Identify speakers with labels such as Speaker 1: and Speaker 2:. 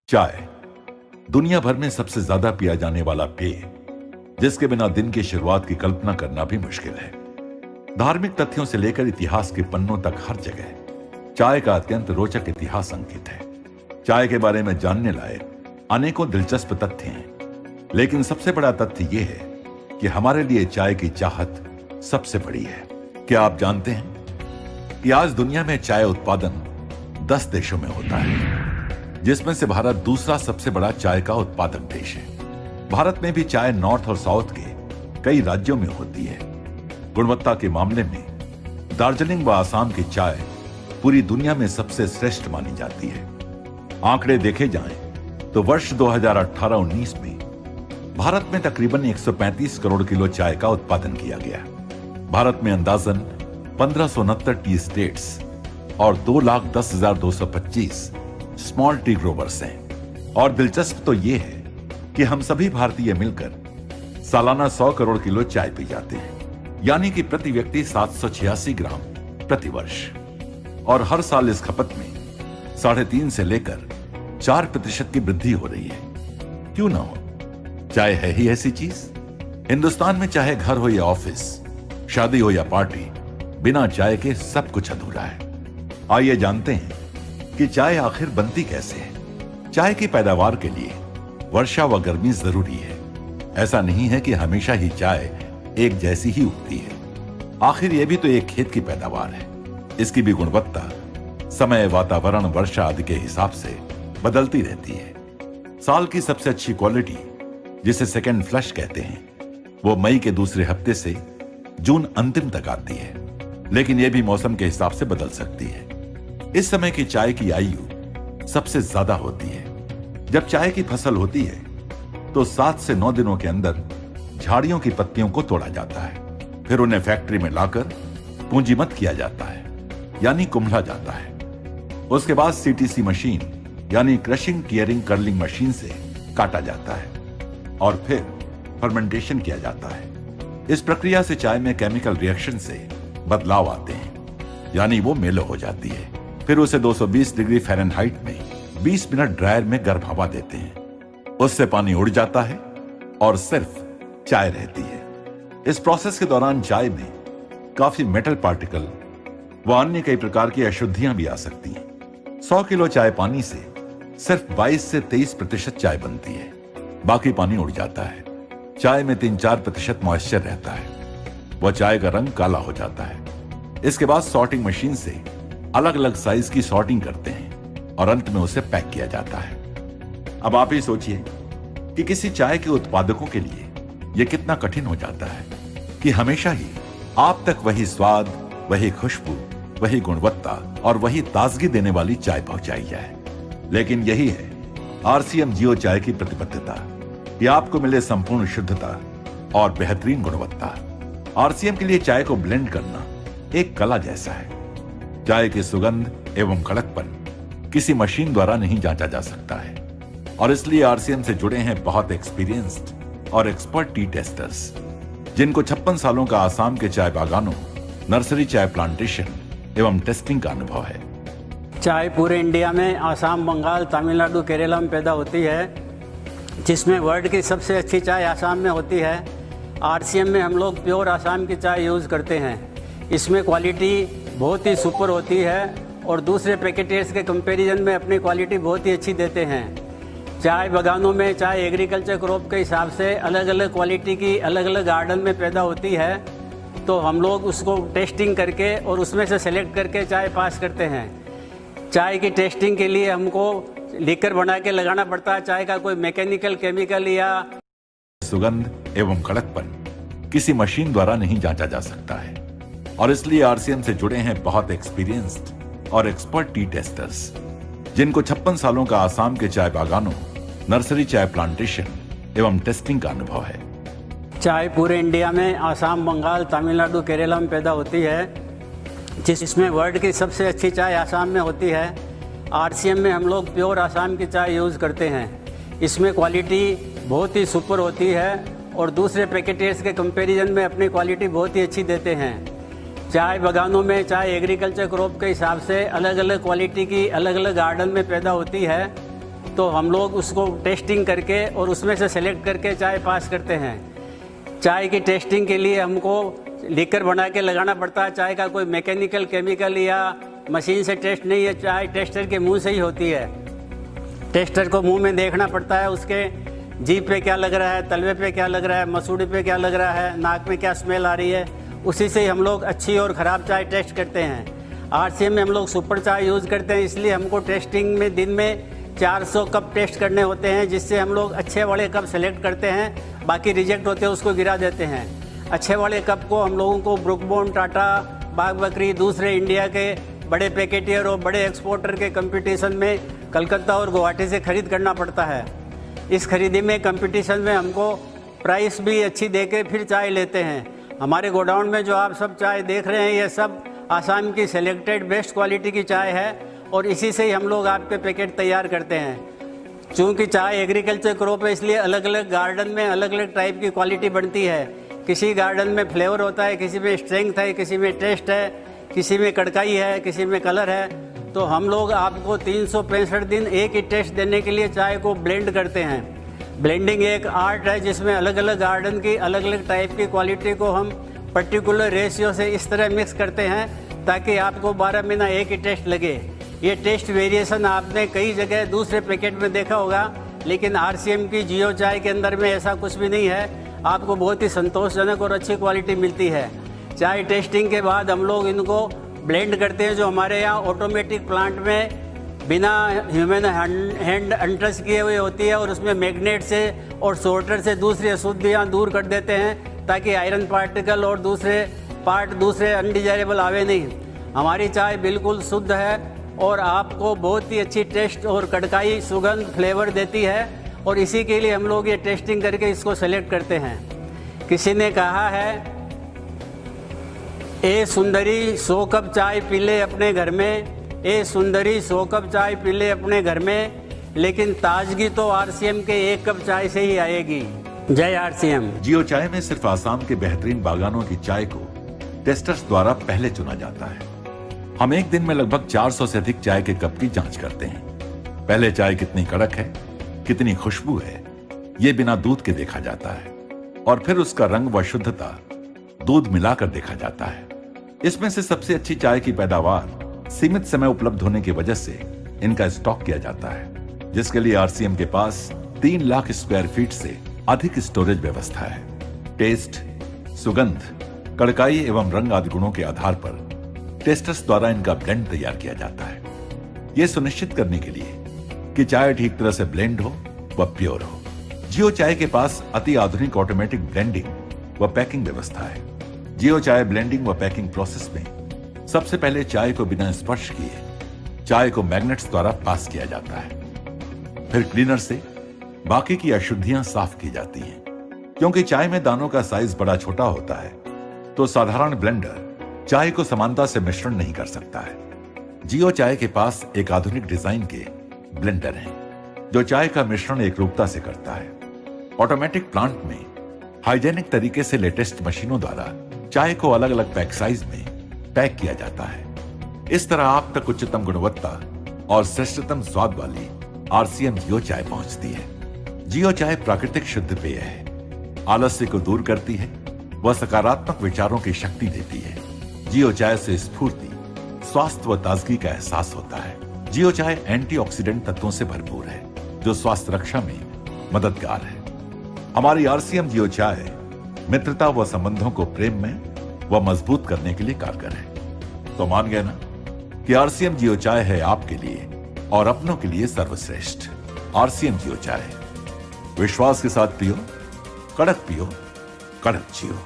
Speaker 1: चाय दुनिया भर में सबसे ज्यादा पिया जाने वाला पेय, जिसके बिना दिन की शुरुआत की कल्पना करना भी मुश्किल है। धार्मिक तथ्यों से लेकर इतिहास के पन्नों तक हर जगह चाय का अत्यंत रोचक इतिहास अंकित है। चाय के बारे में जानने लायक अनेकों दिलचस्प तथ्य हैं, लेकिन सबसे बड़ा तथ्य यह है कि हमारे लिए चाय की चाहत सबसे बड़ी है। क्या आप जानते हैं कि आज दुनिया में चाय उत्पादन 10 देशों में होता है, जिसमें से भारत दूसरा सबसे बड़ा चाय का उत्पादक देश है। भारत में भी चाय नॉर्थ और साउथ के कई राज्यों में होती है। गुणवत्ता के मामले में दार्जिलिंग व आसाम की चाय पूरी दुनिया में सबसे श्रेष्ठ मानी जाती है। आंकड़े देखे जाएं तो वर्ष 2018-19 में भारत में तकरीबन 135 करोड़ किलो चाय का उत्पादन किया गया। भारत में अंदाजन 1569 टी स्टेट्स और 2,10,225 स्मॉल टी ग्रोवर्स हैं। और दिलचस्प तो यह है कि हम सभी भारतीय मिलकर सालाना 100 करोड़ किलो चाय पी जाते हैं, यानी कि प्रति व्यक्ति 786 ग्राम प्रति वर्ष। और हर साल इस खपत में 3.5 से लेकर 4% की वृद्धि हो रही है। क्यों ना हो, चाय है ही ऐसी चीज। हिंदुस्तान में चाहे घर हो या ऑफिस, शादी हो या पार्टी, बिना चाय के सब कुछ अधूरा है। आइए जानते हैं कि चाय आखिर बनती कैसे है। चाय की पैदावार के लिए वर्षा व गर्मी जरूरी है। ऐसा नहीं है कि हमेशा ही चाय एक जैसी ही उगती है। आखिर यह भी तो एक खेत की पैदावार है। इसकी भी गुणवत्ता समय, वातावरण, वर्षा आदि के हिसाब से बदलती रहती है। साल की सबसे अच्छी क्वालिटी, जिसे सेकेंड फ्लश कहते हैं, वो मई के दूसरे हफ्ते से जून अंतिम तक आती है, लेकिन यह भी मौसम के हिसाब से बदल सकती है। इस समय की चाय की आयु सबसे ज्यादा होती है। जब चाय की फसल होती है तो 7 से 9 दिनों के अंदर झाड़ियों की पत्तियों को तोड़ा जाता है। फिर उन्हें फैक्ट्री में लाकर पूंजीमत किया जाता है, यानी कुम्हला जाता है। उसके बाद सीटीसी मशीन यानी क्रशिंग टियरिंग कर्लिंग मशीन से काटा जाता है और फिर फर्मेंटेशन किया जाता है। इस प्रक्रिया से चाय में केमिकल रिएक्शन से बदलाव आते हैं, यानी वो मेलो हो जाती है। फिर उसे 220 डिग्री फ़ारेनहाइट में 20 मिनट ड्रायर में गर्म हवा देते हैं। उससे पानी उड़ जाता है और सिर्फ चाय रहती है। इस प्रोसेस के दौरान चाय में काफी मेटल पार्टिकल व अन्य कई प्रकार की अशुद्धियां भी आ सकती हैं। 100 किलो चाय पानी से सिर्फ 22 से 23% चाय बनती है, बाकी पानी उड़ जाता है। चाय में 3-4% मॉइस्चर रहता है। वह चाय का रंग काला हो जाता है। इसके बाद सॉर्टिंग मशीन से अलग अलग साइज की सॉर्टिंग करते हैं और अंत में उसे पैक किया जाता है। अब आप ही सोचिए कि किसी चाय के उत्पादकों के लिए यह कितना कठिन हो जाता है कि हमेशा ही आप तक वही स्वाद, वही खुशबू, वही गुणवत्ता और वही ताजगी देने वाली चाय पहुंचाई जाए। लेकिन यही है आरसीएम जियो चाय की प्रतिबद्धता कि आपको मिले संपूर्ण शुद्धता और बेहतरीन गुणवत्ता। आरसीएम के लिए चाय को ब्लेंड करना एक कला जैसा है। चाय की सुगंध एवं कड़कपन किसी मशीन द्वारा नहीं जांचा जा सकता है, और इसलिए आरसीएम से जुड़े हैं बहुत एक्सपीरियंस्ड और एक्सपर्ट टी टेस्टर्स, जिनको 56 सालों का आसाम के चाय बागानों, नर्सरी चाय प्लांटेशन एवं टेस्टिंग का अनुभव है।
Speaker 2: चाय पूरे इंडिया में आसाम, बंगाल, तमिलनाडु, केरला में पैदा होती है, जिसमें वर्ल्ड की सबसे अच्छी चाय आसाम में होती है। आरसीएम में हम लोग प्योर आसाम की चाय यूज़ करते हैं। इसमें क्वालिटी बहुत ही सुपर होती है और दूसरे पैकेटर्स के कंपैरिजन में अपनी क्वालिटी बहुत ही अच्छी देते हैं। चाय बागानों में चाय एग्रीकल्चर क्रॉप के हिसाब से अलग अलग क्वालिटी की अलग अलग गार्डन में पैदा होती है, तो हम लोग उसको टेस्टिंग करके और उसमें से सेलेक्ट करके चाय पास करते हैं। चाय की टेस्टिंग के लिए हमको लीकर बना के लगाना पड़ता है। चाय का कोई मैकेनिकल, केमिकल या
Speaker 1: सुगंध एवं कड़कपन किसी मशीन द्वारा नहीं जांचा जा सकता है, और इसलिए आरसीएम से जुड़े हैं बहुत एक्सपीरियंस्ड और एक्सपर्ट टी टेस्टर्स, जिनको 56 सालों का आसाम के चाय बागानों, नर्सरी चाय प्लांटेशन एवं टेस्टिंग का अनुभव है।
Speaker 2: चाय पूरे इंडिया में आसाम, बंगाल, तमिलनाडु, केरला में पैदा होती है, जिसमें वर्ल्ड की सबसे अच्छी चाय आसाम में होती है। आरसीएम में हम लोग प्योर आसाम की चाय यूज़ करते हैं। इसमें क्वालिटी बहुत ही सुपर होती है और दूसरे पैकेटर्स के कंपैरिजन में अपनी क्वालिटी बहुत ही अच्छी देते हैं। चाय बागानों में चाय एग्रीकल्चर क्रॉप के हिसाब से अलग अलग क्वालिटी की अलग अलग गार्डन में पैदा होती है, तो हम लोग उसको टेस्टिंग करके और उसमें से सेलेक्ट करके चाय पास करते हैं। चाय की टेस्टिंग के लिए हमको लीकर बना के लगाना पड़ता है। चाय का कोई मैकेनिकल, केमिकल या मशीन से टेस्ट नहीं है, चाय टेस्टर के मुंह से ही होती है। टेस्टर को मुंह में देखना पड़ता है, उसके जीभ पे क्या लग रहा है, तलवे पे क्या लग रहा है, मसूड़ी पे क्या लग रहा है, नाक में क्या स्मेल आ रही है, उसी से ही हम लोग अच्छी और ख़राब चाय टेस्ट करते हैं। RCM में हम लोग सुपर चाय यूज़ करते हैं, इसलिए हमको टेस्टिंग में दिन में 400 कप टेस्ट करने होते हैं, जिससे हम लोग अच्छे वाले कप सेलेक्ट करते हैं, बाकी रिजेक्ट होते हैं उसको गिरा देते हैं। अच्छे वाले कप को हम लोगों को ब्रुक बॉन्ड, टाटा, बाग बकरी, दूसरे इंडिया के बड़े पैकेटियर और बड़े एक्सपोर्टर के कंपटीशन में कलकत्ता और गुवाहाटी से ख़रीद करना पड़ता है। इस खरीदी में कंपटीशन में हमको प्राइस भी अच्छी दे के फिर चाय लेते हैं। हमारे गोडाउन में जो आप सब चाय देख रहे हैं, ये सब आसाम की सेलेक्टेड बेस्ट क्वालिटी की चाय है और इसी से ही हम लोग आपके पैकेट तैयार करते हैं। चूँकि चाय एग्रीकल्चर क्रॉप है, इसलिए अलग अलग गार्डन में अलग अलग टाइप की क्वालिटी बनती है। किसी गार्डन में फ्लेवर होता है, किसी में स्ट्रेंथ है, किसी में टेस्ट है, किसी में कड़काई है, किसी में कलर है। तो हम लोग आपको 365 दिन एक ही टेस्ट देने के लिए चाय को ब्लेंड करते हैं। ब्लेंडिंग एक आर्ट है जिसमें अलग अलग गार्डन की अलग अलग टाइप की क्वालिटी को हम पर्टिकुलर रेशियो से इस तरह मिक्स करते हैं ताकि आपको 12 महीना एक ही टेस्ट लगे। ये टेस्ट वेरिएशन आपने कई जगह दूसरे पैकेट में देखा होगा, लेकिन RCM की जियो चाय के अंदर में ऐसा कुछ भी नहीं है। आपको बहुत ही संतोषजनक और अच्छी क्वालिटी मिलती है। चाय टेस्टिंग के बाद हम लोग इनको ब्लेंड करते हैं, जो हमारे यहाँ ऑटोमेटिक प्लांट में बिना ह्यूमन हैंड अनटच किए हुए होती है, और उसमें मैग्नेट से और सोर्टर से दूसरी अशुद्धियाँ दूर कर देते हैं ताकि आयरन पार्टिकल और दूसरे अनडिजायरेबल आवे नहीं। हमारी चाय बिल्कुल शुद्ध है और आपको बहुत ही अच्छी टेस्ट और कड़काई, सुगंध, फ्लेवर देती है, और इसी के लिए हम लोग ये टेस्टिंग करके इसको सेलेक्ट करते हैं। किसी ने कहा है, ए सुंदरी 100 कप चाय पी ले अपने घर में, ए सुंदरी 100 कप चाय पी ले अपने घर में, लेकिन ताजगी तो RCM के 1 कप चाय से ही आएगी। जय RCM।
Speaker 1: जियो चाय में सिर्फ आसाम के बेहतरीन बागानों की चाय को टेस्टर्स द्वारा पहले चुना जाता है। हम एक दिन में लगभग 400 से अधिक चाय के कप की जांच करते हैं। पहले चाय कितनी कड़क है, कितनी खुशबू है, ये बिना दूध के देखा जाता है, और फिर उसका रंग व शुद्धता दूध मिलाकर देखा जाता है। इसमें से सबसे अच्छी चाय की पैदावार सीमित समय उपलब्ध होने की वजह से इनका स्टॉक किया जाता है, जिसके लिए RCM के पास 3 लाख स्क्वायर फीट से अधिक स्टोरेज व्यवस्था है। टेस्ट, सुगंध, कड़काई एवं रंग आदि गुणों के आधार पर टेस्टर्स द्वारा इनका ब्लेंड तैयार किया जाता है, यह सुनिश्चित करने के लिए कि चाय ठीक तरह से ब्लेंड हो व प्योर हो। जियो चाय के पास अति आधुनिक ऑटोमेटिक ब्लेंडिंग व पैकिंग व्यवस्था है। जियो चाय ब्लेंडिंग व पैकिंग प्रोसेस में सबसे पहले चाय को बिना स्पर्श किए चाय को मैग्नेट्स द्वारा पास किया जाता है। फिर क्लीनर से बाकी की अशुद्धियां साफ की जाती हैं। क्योंकि चाय में दानों का साइज बड़ा छोटा होता है, तो साधारण ब्लेंडर चाय को समानता से मिश्रण नहीं कर सकता है। जियो चाय के पास एक आधुनिक डिजाइन के ब्लेंडर हैं, जो चाय का मिश्रण एकरूपता से करता है। ऑटोमेटिक प्लांट में हाइजेनिक तरीके से लेटेस्ट मशीनों द्वारा चाय को अलग अलग पैक साइज में पैक किया जाता है। इस तरह आप तक उच्चतम गुणवत्ता और श्रेष्ठतम स्वाद वाली RCM जियो चाय पहुंचती है। जियो चाय प्राकृतिक शुद्ध पेय है, आलस्य को दूर करती है व सकारात्मक विचारों की शक्ति देती है। जियो चाय से स्फूर्ति, स्वास्थ्य व ताजगी का एहसास होता है। जियो चाय एंटीऑक्सीडेंट तत्वों से भरपूर है, जो स्वास्थ्य रक्षा में मददगार है। हमारी RCM जियो चाय मित्रता व संबंधों को प्रेम में व मजबूत करने के लिए कारगर है। तो मान गए ना कि RCM जियो चाय है आपके लिए और अपनों के लिए सर्वश्रेष्ठ। RCM जियो चाय, विश्वास के साथ पियो, कड़क जियो।